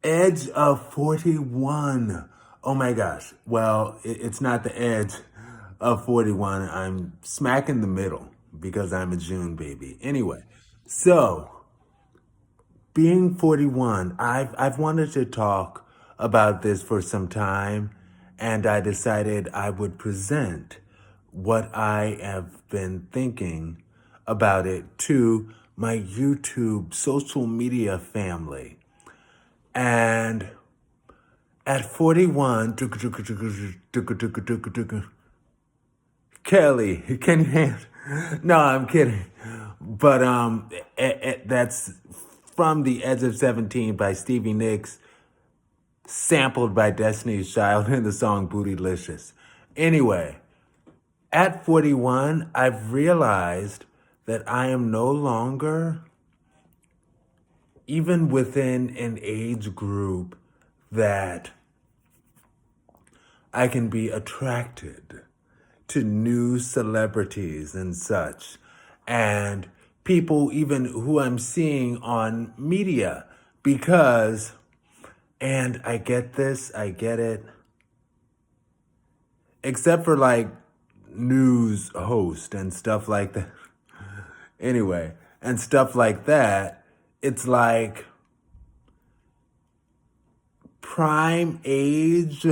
Edge of 41. Oh my gosh. Well, it's not the edge of 41. I'm smack in the middle because I'm a June baby. Anyway, so being 41, I've wanted to talk about this for some time, and I decided I would present what I have been thinking about it to my YouTube social media family. And at 41, Kelly, can you hand? No, I'm kidding. But that's from The Edge of 17 by Stevie Nicks, sampled by Destiny's Child in the song Bootylicious. Anyway, at 41, I've realized that I am no longer even within an age group that I can be attracted to new celebrities and such, and people even who I'm seeing on media because, and I get this, I get it, except for like news host and stuff like that. Anyway, and stuff like that, it's like prime age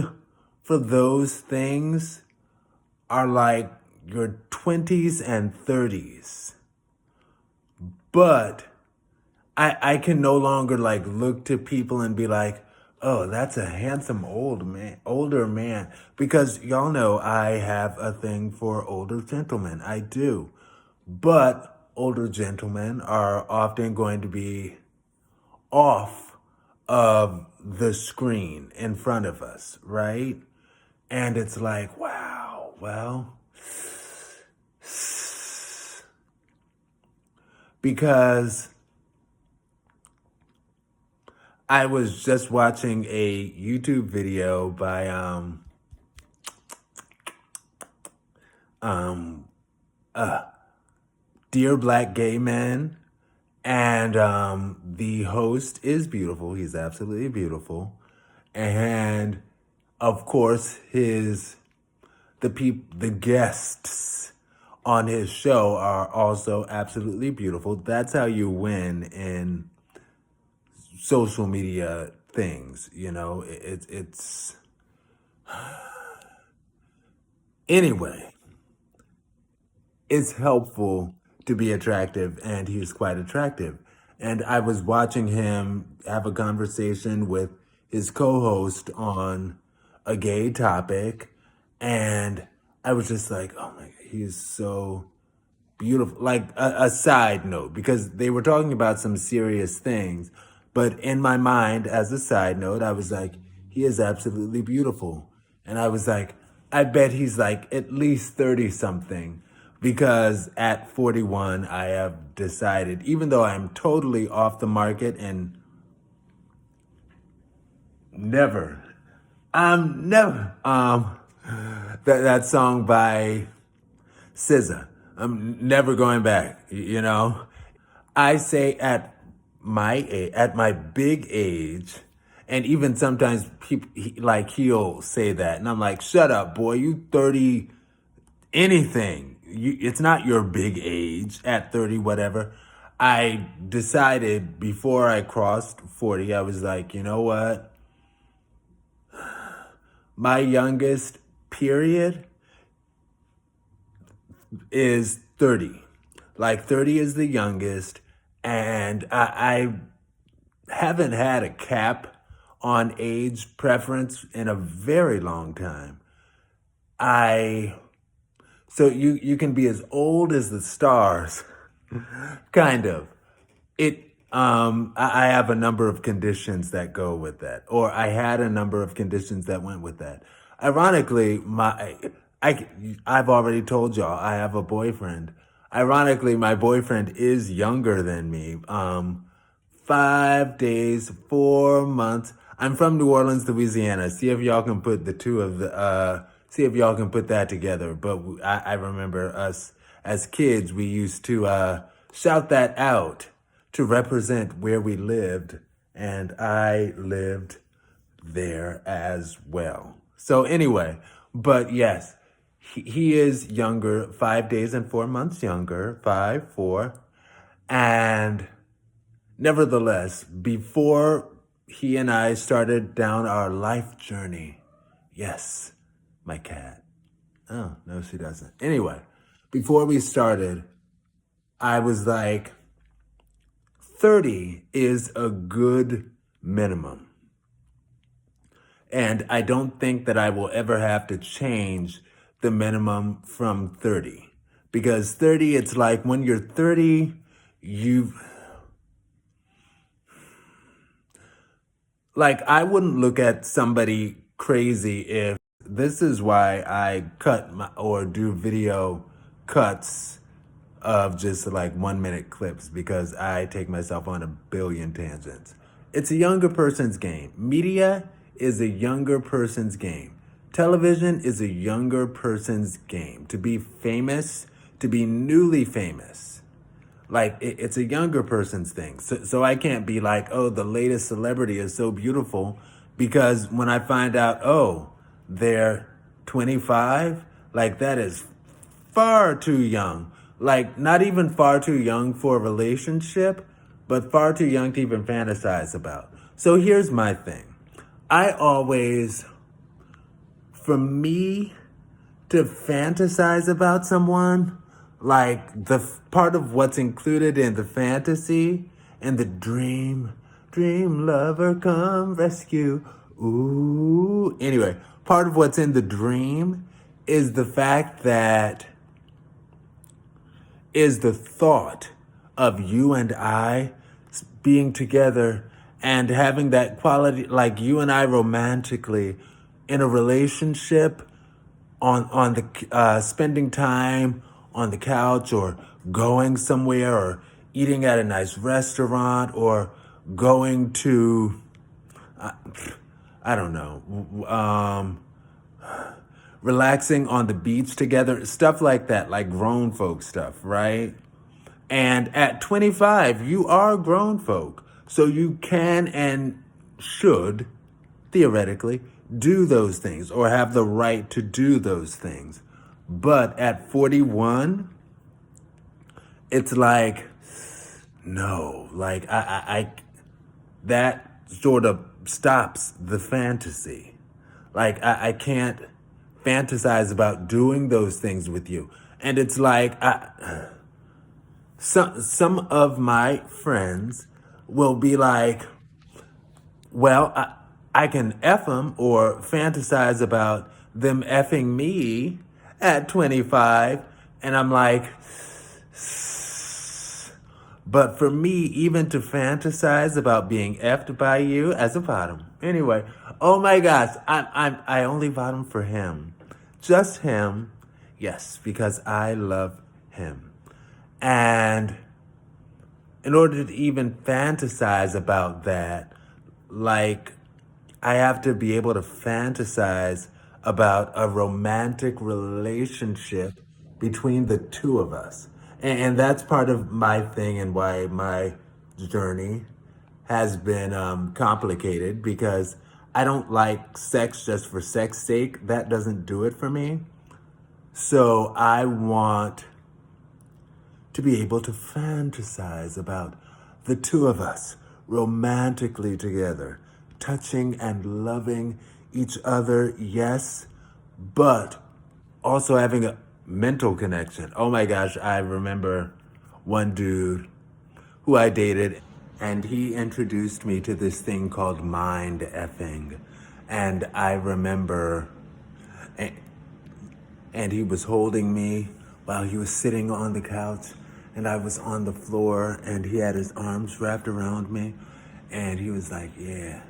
for those things are like your 20s and 30s. But I can no longer like look to people and be like, oh, that's a handsome older man. Because y'all know I have a thing for older gentlemen. I do. But older gentlemen are often going to be off of the screen in front of us, right? And it's like, wow, well, because I was just watching a YouTube video by um Dear Black Gay Men, and the host is beautiful. He's absolutely beautiful, and of course the guests on his show are also absolutely beautiful. That's how you win in social media things, you know. It's anyway. It's helpful to be attractive, and he's quite attractive. And I was watching him have a conversation with his co-host on a gay topic, and I was just like, oh my, he's so beautiful. Like a side note, because they were talking about some serious things, but in my mind, as a side note, I was like, he is absolutely beautiful. And I was like, I bet he's like at least 30 something. Because at 41, I have decided, even though I'm totally off the market and never, that song by SZA, I'm never going back, you know? I say at my age, at my big age, and even sometimes people like he'll say that, and I'm like, "Shut up, boy! You 30 anything? It's not your big age at 30, whatever." I decided before I crossed 40, I was like, you know what? My youngest period is 30. Like 30 is the youngest, and I haven't had a cap on age preference in a very long time. I so you can be as old as the stars, kind of. I have a number of conditions that go with that, or I had a number of conditions that went with that. Ironically, I've already told y'all I have a boyfriend. Ironically, my boyfriend is younger than me. 5 days, 4 months. I'm from New Orleans, Louisiana. See if y'all can put the two of the see if y'all can put that together. But I remember us as kids, we used to shout that out to represent where we lived and I lived there as well. So anyway, but yes, he is younger, 5 days and 4 months younger, 5, 4. And nevertheless, before he and I started down our life journey, yes, my cat. Oh, no, she doesn't. Anyway, before we started, I was like, 30 is a good minimum. And I don't think that I will ever have to change the minimum from 30. Because 30, it's like when you're 30, you've, like, I wouldn't look at somebody crazy if this is why I cut my, or do video cuts of just like 1 minute clips, because I take myself on a billion tangents. It's a younger person's game. Media is a younger person's game. Television is a younger person's game. To be famous, to be newly famous, like it's a younger person's thing. So I can't be like, oh, the latest celebrity is so beautiful, because when I find out, oh, they're 25, like that is far too young. Like not even far too young for a relationship, but far too young to even fantasize about. So here's my thing. I always, for me to fantasize about someone, like the part of what's included in the fantasy and the dream lover come rescue. Ooh. Anyway, part of what's in the dream is the fact that is the thought of you and I being together and having that quality, like you and I romantically in a relationship, on the spending time on the couch, or going somewhere, or eating at a nice restaurant, or going to I don't know, relaxing on the beach together, stuff like that, like grown folk stuff, right? And at 25, you are grown folk. So you can and should, theoretically, do those things or have the right to do those things. But at 41, it's like, no, like I that sort of stops the fantasy. Like I can't fantasize about doing those things with you. And it's like, some of my friends will be like, well, I can F them or fantasize about them effing me at 25. And I'm like, but for me, even to fantasize about being effed by you as a bottom. Anyway, oh my gosh, I only bottom for him. Just him. Yes, because I love him. And in order to even fantasize about that, like, I have to be able to fantasize about a romantic relationship between the two of us. And that's part of my thing and why my journey has been complicated, because I don't like sex just for sex sake. That doesn't do it for me. So I want to be able to fantasize about the two of us romantically together, touching and loving each other, yes, but also having a mental connection. Oh my gosh, I remember one dude who I dated, and he introduced me to this thing called mind effing. And I remember, and he was holding me while he was sitting on the couch, and I was on the floor, and he had his arms wrapped around me, and he was like, yeah,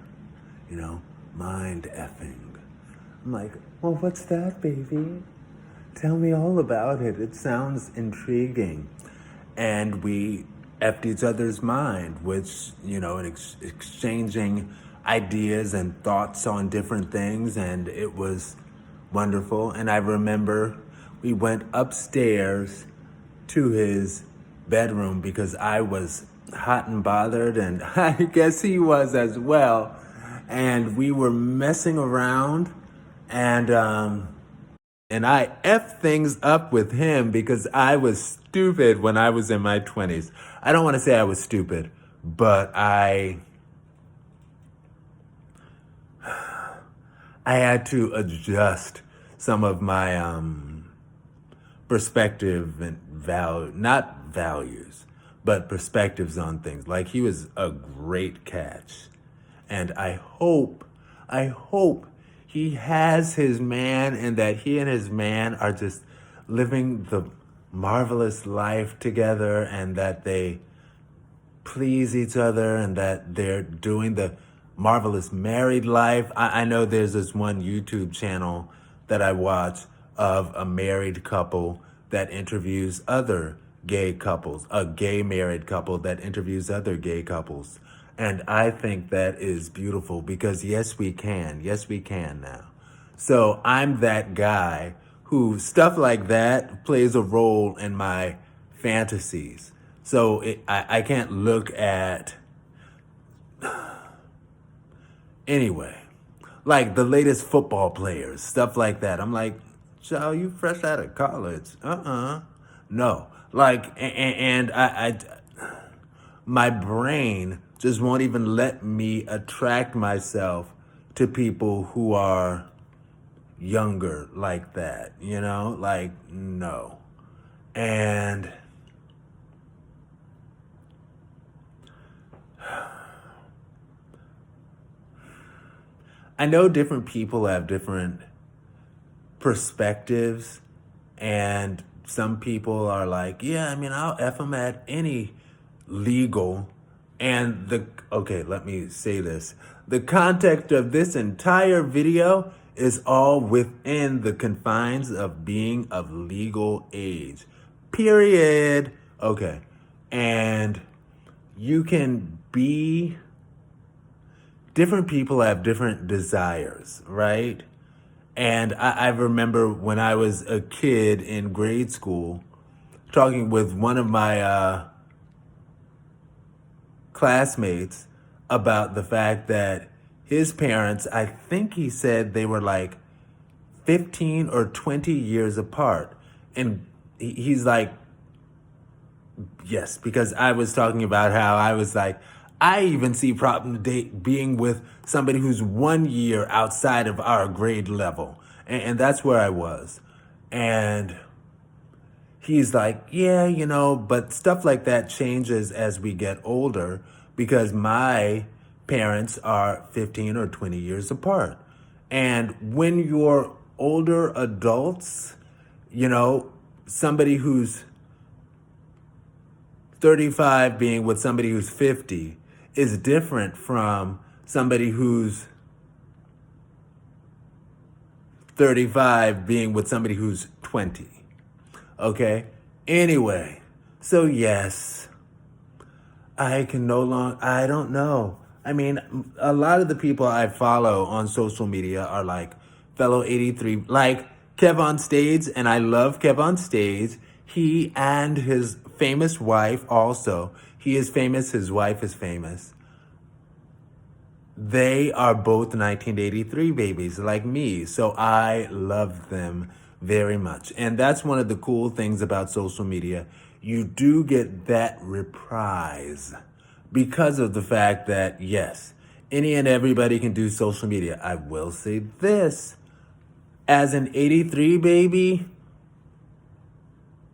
mind effing. I'm like, well, what's that, baby? Tell me all about it. It sounds intriguing. And we effed each other's mind, which, exchanging ideas and thoughts on different things, and it was wonderful. And I remember we went upstairs to his bedroom because I was hot and bothered, and I guess he was as well. And we were messing around, and I effed things up with him because I was stupid when I was in my 20s. I don't want to say I was stupid, but I had to adjust some of my perspective and value, not values, but perspectives on things. Like, he was a great catch. And I hope he has his man and that he and his man are just living the marvelous life together and that they please each other and that they're doing the marvelous married life. I know there's this one YouTube channel that I watch of a married couple that interviews other gay couples, a gay married couple that interviews other gay couples. And I think that is beautiful because yes, we can. Yes, we can now. So I'm that guy who stuff like that plays a role in my fantasies. So I can't look at, anyway, like the latest football players, stuff like that. I'm like, child, you fresh out of college. No. Like, and my brain just won't even let me attract myself to people who are younger like that, you know? Like, no. And I know different people have different perspectives, and some people are like, yeah, I mean, I'll F them at any legal. And okay, let me say this. The context of this entire video is all within the confines of being of legal age. Period. Okay. And you can be, different people have different desires, right? And I remember when I was a kid in grade school, talking with one of my classmates about the fact that his parents, I think he said they were like 15 or 20 years apart. And he's like, yes, because I was talking about how I was like, I even see problem being with somebody who's 1 year outside of our grade level. And that's where I was. And he's like, yeah, you know, but stuff like that changes as we get older because my parents are 15 or 20 years apart. And when you're older adults, you know, somebody who's 35 being with somebody who's 50 is different from somebody who's 35 being with somebody who's 20. Okay? Anyway, so yes, I can no longer, I don't know. I mean, a lot of the people I follow on social media are like fellow 83, like Kev on Stage, and I love Kev on Stage. He and his famous wife also, he is famous, his wife is famous. They are both 1983 babies like me, so I love them very much. And that's one of the cool things about social media. You do get that reprise because of the fact that, yes, any and everybody can do social media. I will say this, as an 83 baby,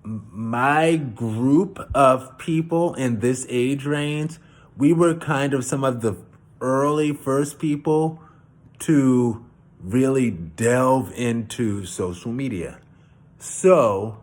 my group of people in this age range, we were kind of some of the early first people to really delve into social media. So,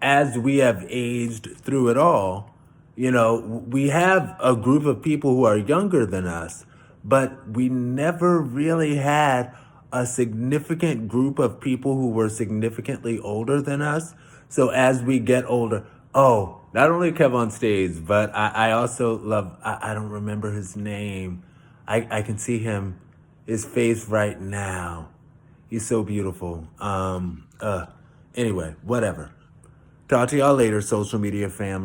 as we have aged through it all, you know, we have a group of people who are younger than us, but we never really had a significant group of people who were significantly older than us. So as we get older, oh, not only Kev on Stage, but I also love, I don't remember his name. I can see his face right now. He's so beautiful. Anyway, whatever. Talk to y'all later, social media family.